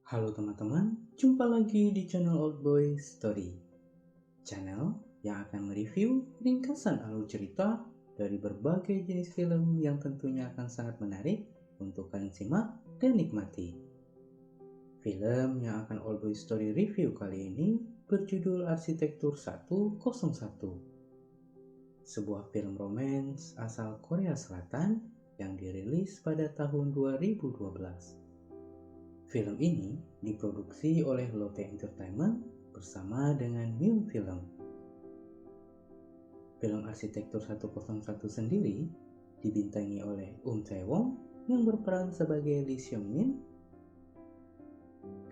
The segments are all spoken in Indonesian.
Halo teman-teman, jumpa lagi di channel Old Boy Story. Channel yang akan mereview ringkasan alur cerita dari berbagai jenis film yang tentunya akan sangat menarik untuk kalian simak dan nikmati. Film yang akan Old Boy Story review kali ini berjudul Arsitektur 101. Sebuah film romance asal Korea Selatan yang dirilis pada tahun 2012. Film ini diproduksi oleh Lotte Entertainment bersama dengan New Film. Film Arsitektur 101 sendiri dibintangi oleh Tae-won yang berperan sebagai Lee Seung-min,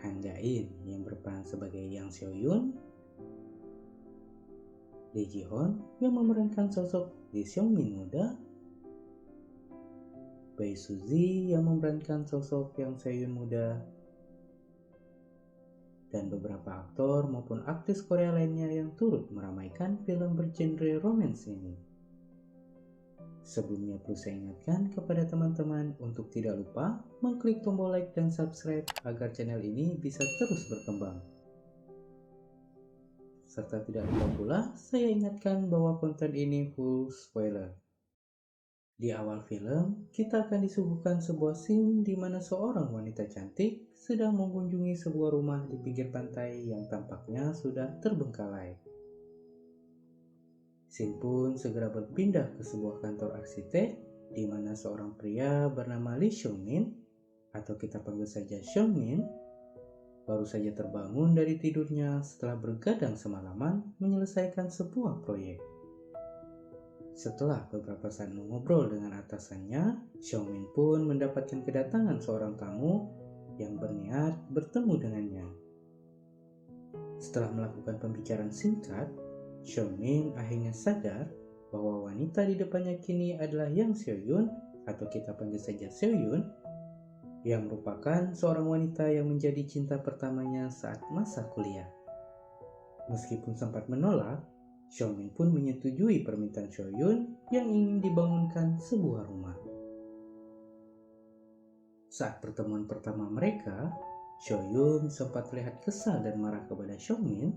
Han Jae-in yang berperan sebagai Yang Seo-yun, Lee Ji-hoon yang memerankan sosok Lee Seung-min muda, Bae Suzy yang memerankan sosok Yang Seo-yun muda, dan beberapa aktor maupun aktris Korea lainnya yang turut meramaikan film bergenre romance ini. Sebelumnya perlu saya ingatkan kepada teman-teman untuk tidak lupa mengklik tombol like dan subscribe agar channel ini bisa terus berkembang. Serta tidak lupa pula saya ingatkan bahwa konten ini full spoiler. Di awal film, kita akan disuguhkan sebuah scene di mana seorang wanita cantik sedang mengunjungi sebuah rumah di pinggir pantai yang tampaknya sudah terbengkalai. Scene pun segera berpindah ke sebuah kantor arsitek di mana seorang pria bernama Lee Seung-min, atau kita panggil saja Seung-min, baru saja terbangun dari tidurnya setelah bergadang semalaman menyelesaikan sebuah proyek. Setelah beberapa saat mengobrol dengan atasannya, Seung-min pun mendapatkan kedatangan seorang tamu yang berniat bertemu dengannya. Setelah melakukan pembicaraan singkat, Seung-min akhirnya sadar bahwa wanita di depannya kini adalah Yang Seo-yun, atau kita panggil saja Seo-yun, yang merupakan seorang wanita yang menjadi cinta pertamanya saat masa kuliah. Meskipun sempat menolak, Seung-min pun menyetujui permintaan Seo-yun yang ingin dibangunkan sebuah rumah. Saat pertemuan pertama mereka, Seo-yun sempat terlihat kesal dan marah kepada Seung-min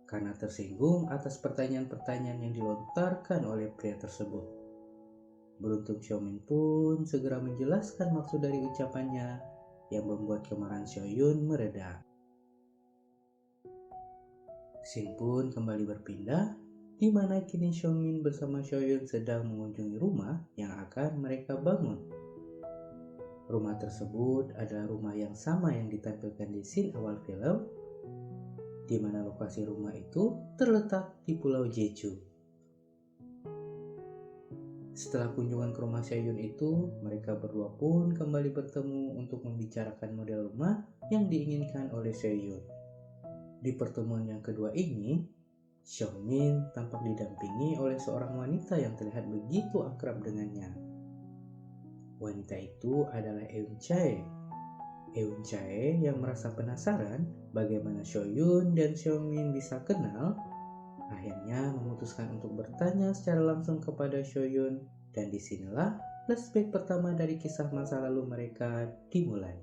karena tersinggung atas pertanyaan-pertanyaan yang dilontarkan oleh pria tersebut. Beruntung Seung-min pun segera menjelaskan maksud dari ucapannya yang membuat kemarahan Seo-yun mereda. Scene pun kembali berpindah, di mana kini Seung-min bersama Seo-yun sedang mengunjungi rumah yang akan mereka bangun. Rumah tersebut adalah rumah yang sama yang ditampilkan di scene awal film, di mana lokasi rumah itu terletak di Pulau Jeju. Setelah kunjungan ke rumah Seo-yun itu, mereka berdua pun kembali bertemu untuk membicarakan model rumah yang diinginkan oleh Seo-yun. Di pertemuan yang kedua ini, Seung-min tampak didampingi oleh seorang wanita yang terlihat begitu akrab dengannya. Wanita itu adalah Eun Chae. Eun Chae yang merasa penasaran bagaimana Seo-yun dan Seung-min bisa kenal, akhirnya memutuskan untuk bertanya secara langsung kepada Seo-yun, dan disinilah flashback pertama dari kisah masa lalu mereka dimulai.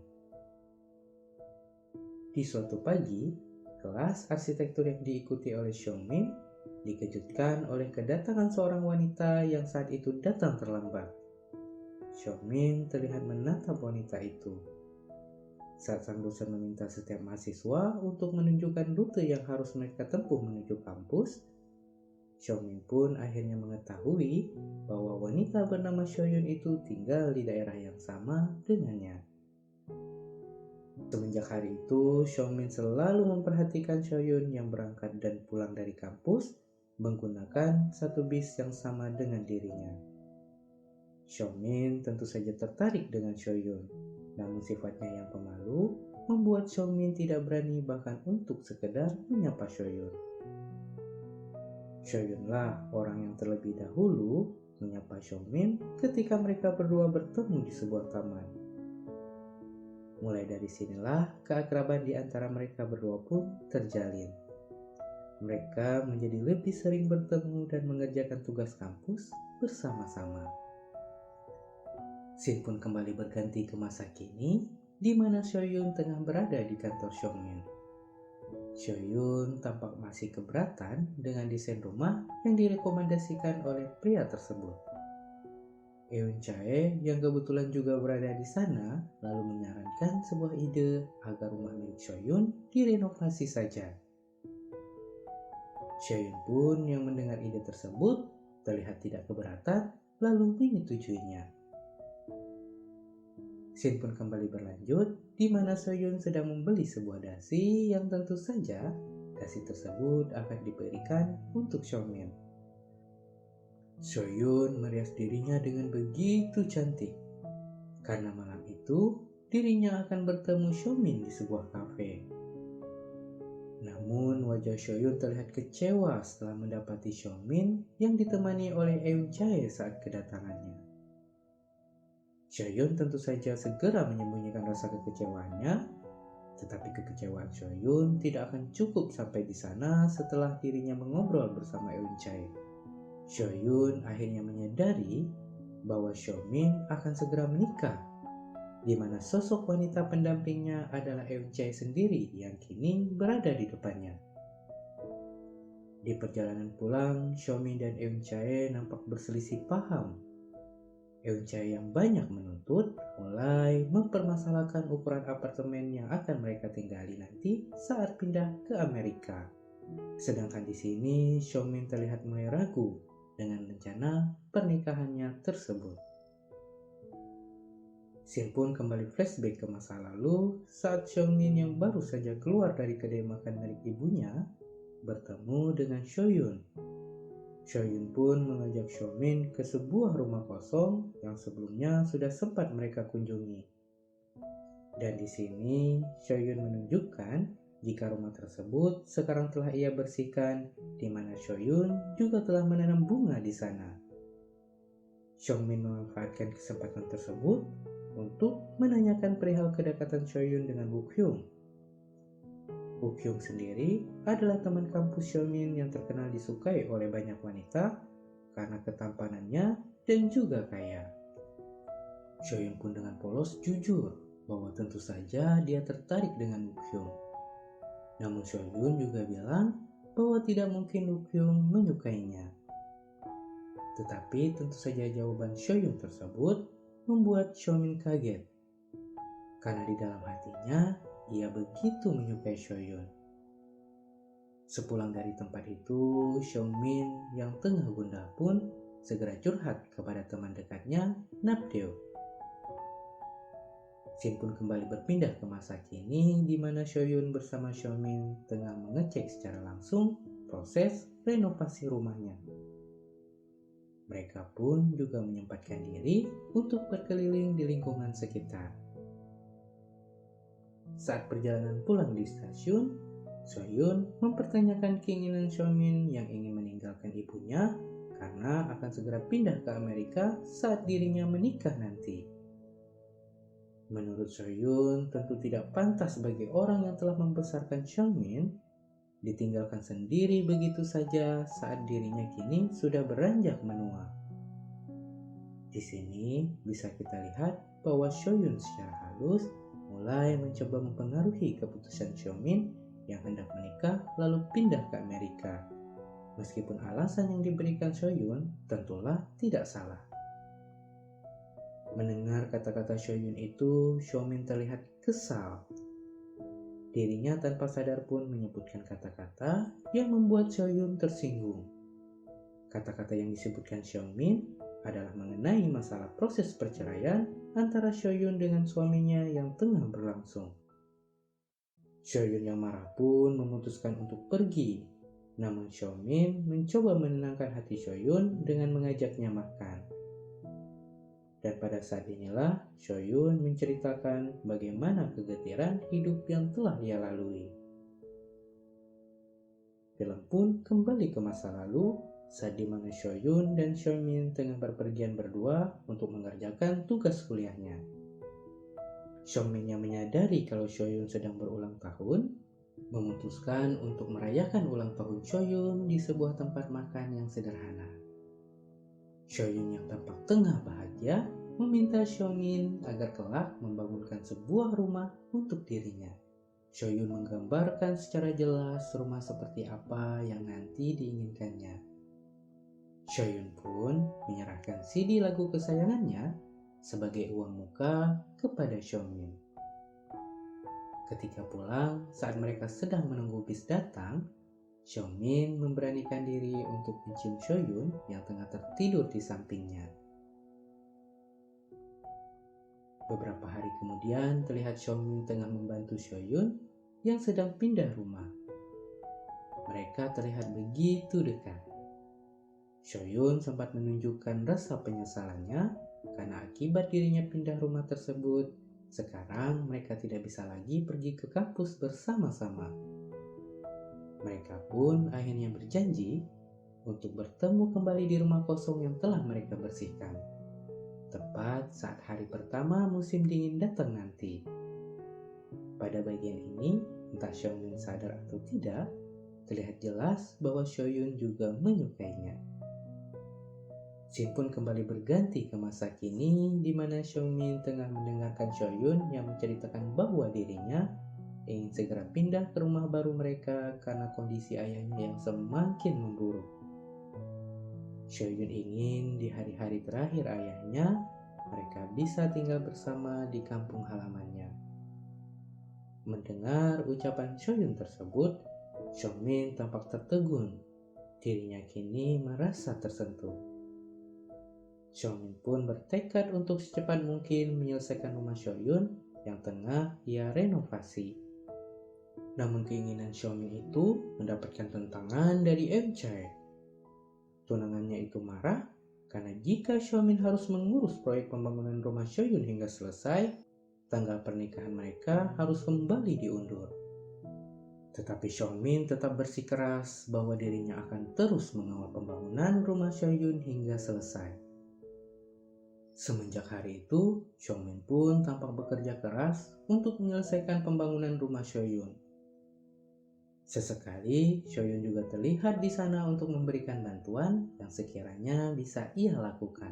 Di suatu pagi, kelas arsitektur yang diikuti oleh Seung-min dikejutkan oleh kedatangan seorang wanita yang saat itu datang terlambat. Seung-min terlihat menatap wanita itu. Saat sang dosen meminta setiap mahasiswa untuk menunjukkan rute yang harus mereka tempuh menuju kampus, Seung-min pun akhirnya mengetahui bahwa wanita bernama Seo-yun itu tinggal di daerah yang sama dengannya. Semenjak hari itu, Seung-min selalu memperhatikan Seo-yun yang berangkat dan pulang dari kampus menggunakan satu bis yang sama dengan dirinya. Seung-min tentu saja tertarik dengan Seo-yun, namun sifatnya yang pemalu membuat Seung-min tidak berani bahkan untuk sekedar menyapa Seo-yun. Seo-yunlah orang yang terlebih dahulu menyapa Seung-min ketika mereka berdua bertemu di sebuah taman. Mulai dari sinilah keakraban di antara mereka berdua pun terjalin. Mereka menjadi lebih sering bertemu dan mengerjakan tugas kampus bersama-sama. Scene pun kembali berganti ke masa kini, di mana Soyun tengah berada di kantor Xiongmin. Soyun tampak masih keberatan dengan desain rumah yang direkomendasikan oleh pria tersebut. Eun Chae yang kebetulan juga berada di sana lalu menyarankan sebuah ide agar rumah milik Soyun direnovasi saja. Soyun pun yang mendengar ide tersebut terlihat tidak keberatan lalu menyetujuinya. Scene pun kembali berlanjut di mana Soyun sedang membeli sebuah dasi yang tentu saja dasi tersebut akan diberikan untuk Xiongmin. Soyun merias dirinya dengan begitu cantik karena malam itu dirinya akan bertemu Xiongmin di sebuah kafe. Namun wajah Soyun terlihat kecewa setelah mendapati Xiongmin yang ditemani oleh Eun Chae saat kedatangannya. Soyun tentu saja segera menyembunyikan rasa kekecewaannya, tetapi kekecewaan Soyun tidak akan cukup sampai di sana setelah dirinya mengobrol bersama Eun Chae. Soyun akhirnya menyadari bahwa Xiongmin akan segera menikah, di mana sosok wanita pendampingnya adalah Eun Chae sendiri yang kini berada di depannya. Di perjalanan pulang, Xiongmin dan Eun Chae nampak berselisih paham. Eun Chae yang banyak menuntut mulai mempermasalahkan ukuran apartemen yang akan mereka tinggali nanti saat pindah ke Amerika. Sedangkan di sini Xiongmin terlihat mulai ragu dengan rencana pernikahannya tersebut. Scene pun kembali flashback ke masa lalu saat Xiongmin yang baru saja keluar dari kedai makan milik ibunya bertemu dengan Soyun. Soyun pun mengajak Xiongmin ke sebuah rumah kosong yang sebelumnya sudah sempat mereka kunjungi. Dan di sini Soyun menunjukkan jika rumah tersebut sekarang telah ia bersihkan, di mana Soyun juga telah menanam bunga di sana. Xiongmin memanfaatkan kesempatan tersebut untuk menanyakan perihal kedekatan Soyun dengan Woo-kyung. Woo-kyung sendiri adalah teman kampus Xiongmin yang terkenal disukai oleh banyak wanita karena ketampanannya dan juga kaya. Soyun pun dengan polos jujur bahwa tentu saja dia tertarik dengan Woo-kyung. Namun Soyun juga bilang bahwa tidak mungkin Woo-kyung menyukainya. Tetapi tentu saja jawaban Soyun tersebut membuat Xiongmin kaget. Karena di dalam hatinya ia begitu menyukai Soyun. Sepulang dari tempat itu, Xiongmin yang tengah gundah pun segera curhat kepada teman dekatnya, Napdeo. Scene pun kembali berpindah ke masa kini di mana Soyun bersama Xiongmin tengah mengecek secara langsung proses renovasi rumahnya. Mereka pun juga menyempatkan diri untuk berkeliling di lingkungan sekitar. Saat perjalanan pulang di stasiun, Soyun mempertanyakan keinginan Xiongmin yang ingin meninggalkan ibunya karena akan segera pindah ke Amerika saat dirinya menikah nanti. Menurut Soyun, tentu tidak pantas bagi orang yang telah membesarkan Xiongmin ditinggalkan sendiri begitu saja saat dirinya kini sudah beranjak menua. Di sini bisa kita lihat bahwa Soyun secara halus mulai mencoba mempengaruhi keputusan Xiongmin yang hendak menikah lalu pindah ke Amerika. Meskipun alasan yang diberikan Soyun tentulah tidak salah. Mendengar kata-kata Soyun itu, Xiongmin terlihat kesal. Dirinya tanpa sadar pun menyebutkan kata-kata yang membuat Soyun tersinggung. Kata-kata yang disebutkan Xiongmin adalah mengenai masalah proses perceraian antara Soyun dengan suaminya yang tengah berlangsung. Soyun yang marah pun memutuskan untuk pergi, namun Xiongmin mencoba menenangkan hati Soyun dengan mengajaknya makan. Dan pada saat inilah Soyun menceritakan bagaimana kegetiran hidup yang telah ia lalui. Film pun kembali ke masa lalu saat dimana Soyun dan Xiongmin tengah berpergian berdua untuk mengerjakan tugas kuliahnya. Xiongmin yang menyadari kalau Soyun sedang berulang tahun, memutuskan untuk merayakan ulang tahun Soyun di sebuah tempat makan yang sederhana. Soyun yang tampak tengah bahagia meminta Xiaomin agar kelak membangunkan sebuah rumah untuk dirinya. Shoyun menggambarkan secara jelas rumah seperti apa yang nanti diinginkannya. Shoyun pun menyerahkan CD lagu kesayangannya sebagai uang muka kepada Xiaomin. Ketika pulang, saat mereka sedang menunggu bis datang, Xiaomin memberanikan diri untuk mencium Shoyun yang tengah tertidur di sampingnya. Beberapa hari kemudian, terlihat Xiaomin tengah membantu Shoyun yang sedang pindah rumah. Mereka terlihat begitu dekat. Shoyun sempat menunjukkan rasa penyesalannya karena akibat dirinya pindah rumah tersebut, sekarang mereka tidak bisa lagi pergi ke kampus bersama-sama. Mereka pun akhirnya berjanji untuk bertemu kembali di rumah kosong yang telah mereka bersihkan, tepat saat hari pertama musim dingin datang nanti. Pada bagian ini, entah Xiaomin sadar atau tidak, terlihat jelas bahwa Shoyun juga menyukainya. Scene pun kembali berganti ke masa kini, di mana Xiaomin tengah mendengarkan Shoyun yang menceritakan bahwa dirinya ingin segera pindah ke rumah baru mereka karena kondisi ayahnya yang semakin memburuk. Shoyun ingin di hari-hari terakhir ayahnya, mereka bisa tinggal bersama di kampung halamannya. Mendengar ucapan Shoyun tersebut, Xiaomin tampak tertegun. Dirinya kini merasa tersentuh. Xiaomin pun bertekad untuk secepat mungkin menyelesaikan rumah Shoyun yang tengah ia renovasi. Namun keinginan Xiaomin itu mendapatkan tentangan dari MC. Tunangannya itu marah karena jika Xiaomin harus mengurus proyek pembangunan rumah Shoyun hingga selesai, tanggal pernikahan mereka harus kembali diundur. Tetapi Xiaomin tetap bersikeras bahwa dirinya akan terus mengawal pembangunan rumah Shoyun hingga selesai. Semenjak hari itu, Xiaomin pun tampak bekerja keras untuk menyelesaikan pembangunan rumah Shoyun. Sesekali, Shoyun juga terlihat di sana untuk memberikan bantuan yang sekiranya bisa ia lakukan.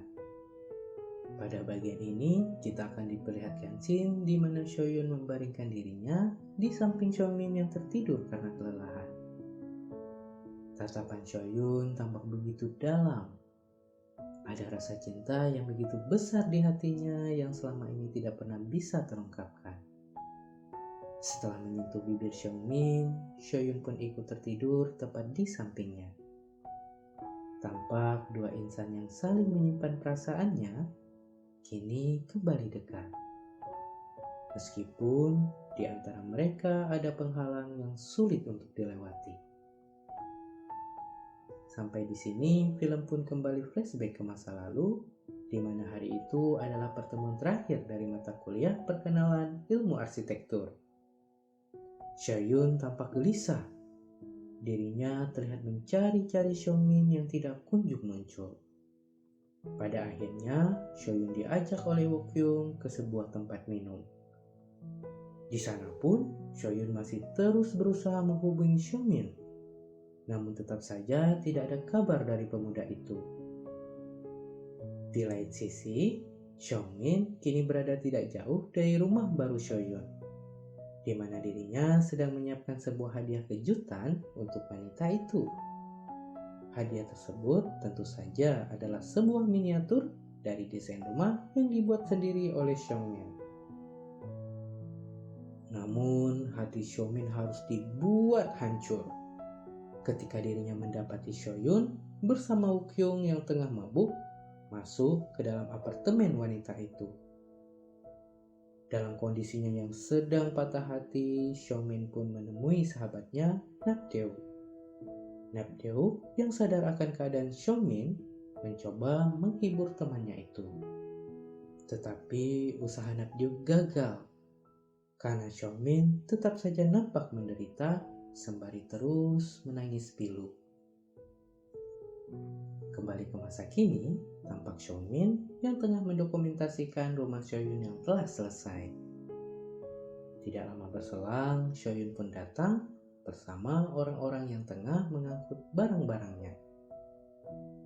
Pada bagian ini, kita akan diperlihatkan scene di mana Shoyun membaringkan dirinya di samping Xiaomin yang tertidur karena kelelahan. Tatapan Shoyun tampak begitu dalam. Ada rasa cinta yang begitu besar di hatinya yang selama ini tidak pernah bisa terungkapkan. Setelah menyentuh bibir Xiaomin, Shoyun pun ikut tertidur tepat di sampingnya. Tampak dua insan yang saling menyimpan perasaannya kini kembali dekat. Meskipun di antara mereka ada penghalang yang sulit untuk dilewati. Sampai di sini, film pun kembali flashback ke masa lalu, di mana hari itu adalah pertemuan terakhir dari mata kuliah perkenalan ilmu arsitektur. Xiaoyun tampak gelisah. Dirinya terlihat mencari-cari Xiaomin yang tidak kunjung muncul. Pada akhirnya, Xiaoyun diajak oleh Wokyung ke sebuah tempat minum. Di sana pun, Xiaoyun masih terus berusaha menghubungi Xiaomin. Namun tetap saja tidak ada kabar dari pemuda itu. Di lain sisi, Xiaomin kini berada tidak jauh dari rumah baru Shoyun, di mana dirinya sedang menyiapkan sebuah hadiah kejutan untuk wanita itu. Hadiah tersebut tentu saja adalah sebuah miniatur dari desain rumah yang dibuat sendiri oleh Xiaomin. Namun hati Xiaomin harus dibuat hancur ketika dirinya mendapati Shoyun bersama Wokyung yang tengah mabuk masuk ke dalam apartemen wanita itu. Dalam kondisinya yang sedang patah hati, Xiaomin pun menemui sahabatnya Napdeo. Napdeo yang sadar akan keadaan Xiaomin mencoba menghibur temannya itu. Tetapi usaha Napdeo gagal karena Xiaomin tetap saja nampak menderita sembari terus menangis pilu. Kembali ke masa kini, tampak Xiaomin yang tengah mendokumentasikan rumah Shoyun yang telah selesai. Tidak lama berselang, Shoyun pun datang bersama orang-orang yang tengah mengangkut barang-barangnya.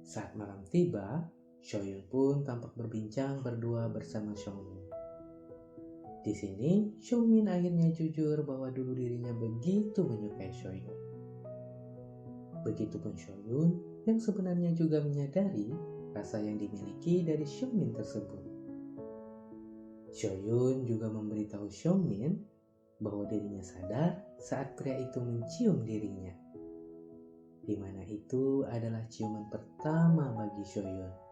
Saat malam tiba, Soyun pun tampak berbincang berdua bersama Xiongmin. Di sini, Xiongmin akhirnya jujur bahwa dulu dirinya begitu menyukai Soyun. Begitupun Soyun yang sebenarnya juga menyadari rasa yang dimiliki dari Xiongmin tersebut. Soyun juga memberitahu Xiongmin bahwa dirinya sadar saat pria itu mencium dirinya, di mana itu adalah ciuman pertama bagi Soyun.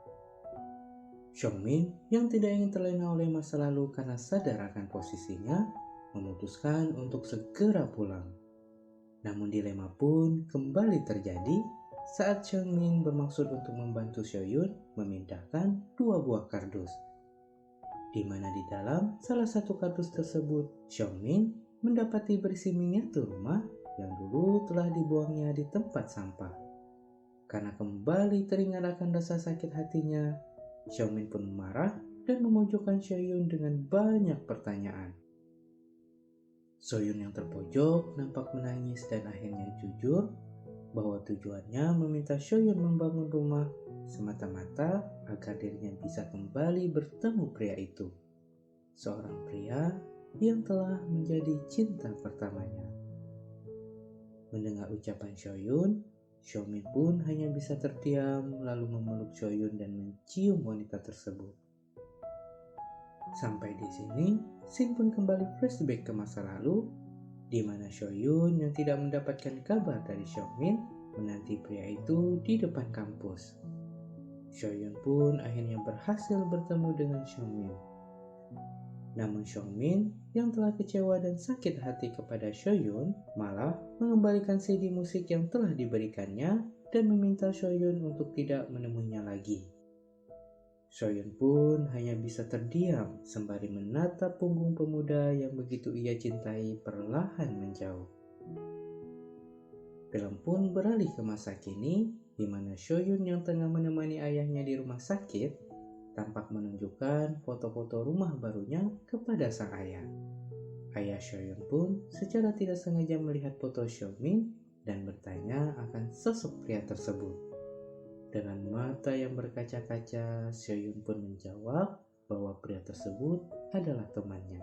Xiongmin yang tidak ingin terlena oleh masa lalu karena sadar akan posisinya, memutuskan untuk segera pulang. Namun dilema pun kembali terjadi saat Xiongmin bermaksud untuk membantu Soyun memindahkan 2 buah kardus. Di mana di dalam salah satu kardus tersebut, Xiongmin mendapati berisi miniatur rumah yang dulu telah dibuangnya di tempat sampah. Karena kembali teringat akan rasa sakit hatinya, Xiongmin pun marah dan memojokkan Soyun dengan banyak pertanyaan. Soyun yang terpojok nampak menangis dan akhirnya jujur bahwa tujuannya meminta Soyun membangun rumah semata-mata agar dirinya bisa kembali bertemu pria itu. Seorang pria yang telah menjadi cinta pertamanya. Mendengar ucapan Soyun, Xiongmin pun hanya bisa terdiam lalu memeluk Soyun dan mencium wanita tersebut. Sampai di sini, Shin pun kembali flashback ke masa lalu, di mana Soyun yang tidak mendapatkan kabar dari Xiongmin menanti pria itu di depan kampus. Soyun pun akhirnya berhasil bertemu dengan Xiongmin. Namun Xiongmin yang telah kecewa dan sakit hati kepada Soyun malah mengembalikan CD musik yang telah diberikannya dan meminta Soyun untuk tidak menemuinya lagi. Soyun pun hanya bisa terdiam sembari menatap punggung pemuda yang begitu ia cintai perlahan menjauh. Film pun beralih ke masa kini, di mana Soyun yang tengah menemani ayahnya di rumah sakit tampak menunjukkan foto-foto rumah barunya kepada sang ayah. Ayah Soyun pun secara tidak sengaja melihat foto Xiongmin dan bertanya akan sosok pria tersebut. Dengan mata yang berkaca-kaca, Soyun pun menjawab bahwa pria tersebut adalah temannya.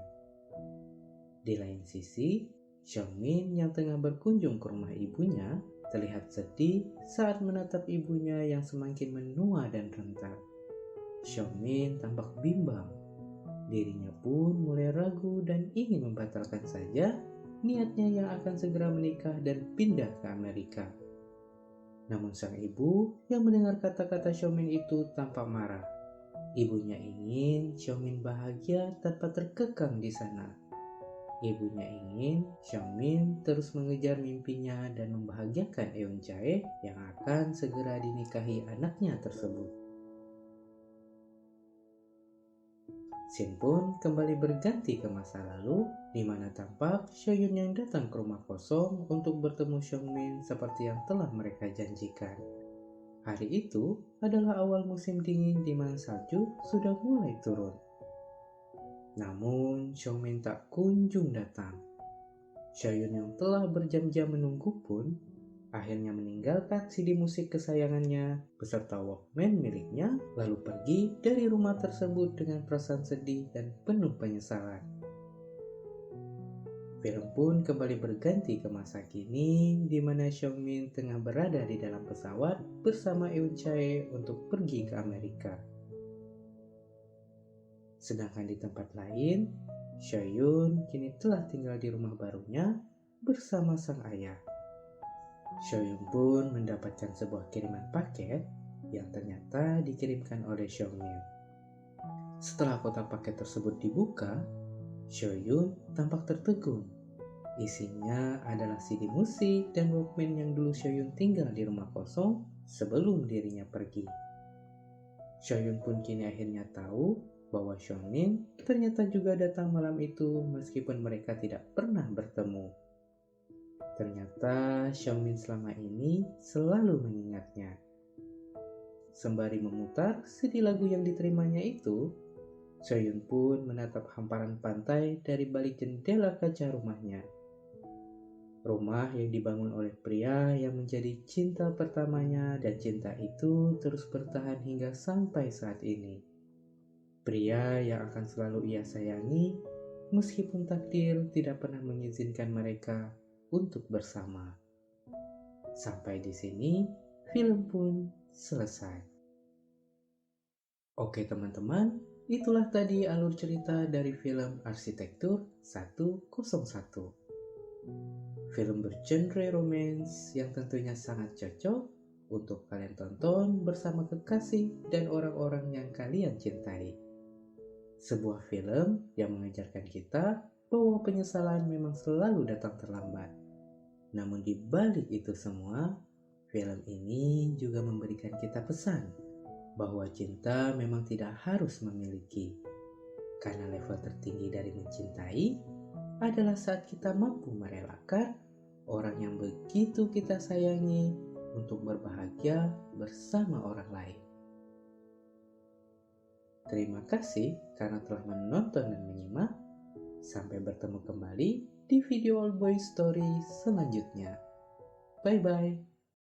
Di lain sisi, Xiongmin yang tengah berkunjung ke rumah ibunya terlihat sedih saat menatap ibunya yang semakin menua dan rentan. Xiongmin tampak bimbang. Dirinya pun mulai ragu dan ingin membatalkan saja niatnya yang akan segera menikah dan pindah ke Amerika. Namun sang ibu yang mendengar kata-kata Xiongmin itu tampak marah. Ibunya ingin Xiongmin bahagia tanpa terkekang di sana. Ibunya ingin Xiongmin terus mengejar mimpinya dan membahagiakan Eun Jae yang akan segera dinikahi anaknya tersebut. Shin pun kembali berganti ke masa lalu, di mana tampak Soyun yang datang ke rumah kosong untuk bertemu Xiongmin seperti yang telah mereka janjikan. Hari itu adalah awal musim dingin di mana salju sudah mulai turun. Namun Xiongmin tak kunjung datang. Soyun yang telah berjam-jam menunggu pun akhirnya meninggalkan CD musik kesayangannya beserta Walkman miliknya lalu pergi dari rumah tersebut dengan perasaan sedih dan penuh penyesalan. Film pun kembali berganti ke masa kini di mana Xiongmin tengah berada di dalam pesawat bersama Eun Chae untuk pergi ke Amerika. Sedangkan di tempat lain, Soyun kini telah tinggal di rumah barunya bersama sang ayah. Soyun pun mendapatkan sebuah kiriman paket yang ternyata dikirimkan oleh Xiongmin. Setelah kotak paket tersebut dibuka, Soyun tampak tertegun. Isinya adalah CD musik dan Walkman yang dulu Soyun tinggal di rumah kosong sebelum dirinya pergi. Soyun pun kini akhirnya tahu bahwa Xiongmin ternyata juga datang malam itu meskipun mereka tidak pernah bertemu. Ternyata Xiongmin selama ini selalu mengingatnya. Sembari memutar CD lagu yang diterimanya itu, Soyun pun menatap hamparan pantai dari balik jendela kaca rumahnya. Rumah yang dibangun oleh pria yang menjadi cinta pertamanya dan cinta itu terus bertahan hingga sampai saat ini. Pria yang akan selalu ia sayangi meskipun takdir tidak pernah mengizinkan mereka untuk bersama. Sampai di sini, film pun selesai. Oke teman-teman, itulah tadi alur cerita dari film Arsitektur 101. Film bergenre romance yang tentunya sangat cocok untuk kalian tonton bersama kekasih dan orang-orang yang kalian cintai. Sebuah film yang mengajarkan kita bahwa penyesalan memang selalu datang terlambat. Namun di balik itu semua, film ini juga memberikan kita pesan bahwa cinta memang tidak harus memiliki. Karena level tertinggi dari mencintai adalah saat kita mampu merelakan orang yang begitu kita sayangi untuk berbahagia bersama orang lain. Terima kasih karena telah menonton dan menyimak. Sampai bertemu kembali di video All Boy Story selanjutnya. Bye-bye.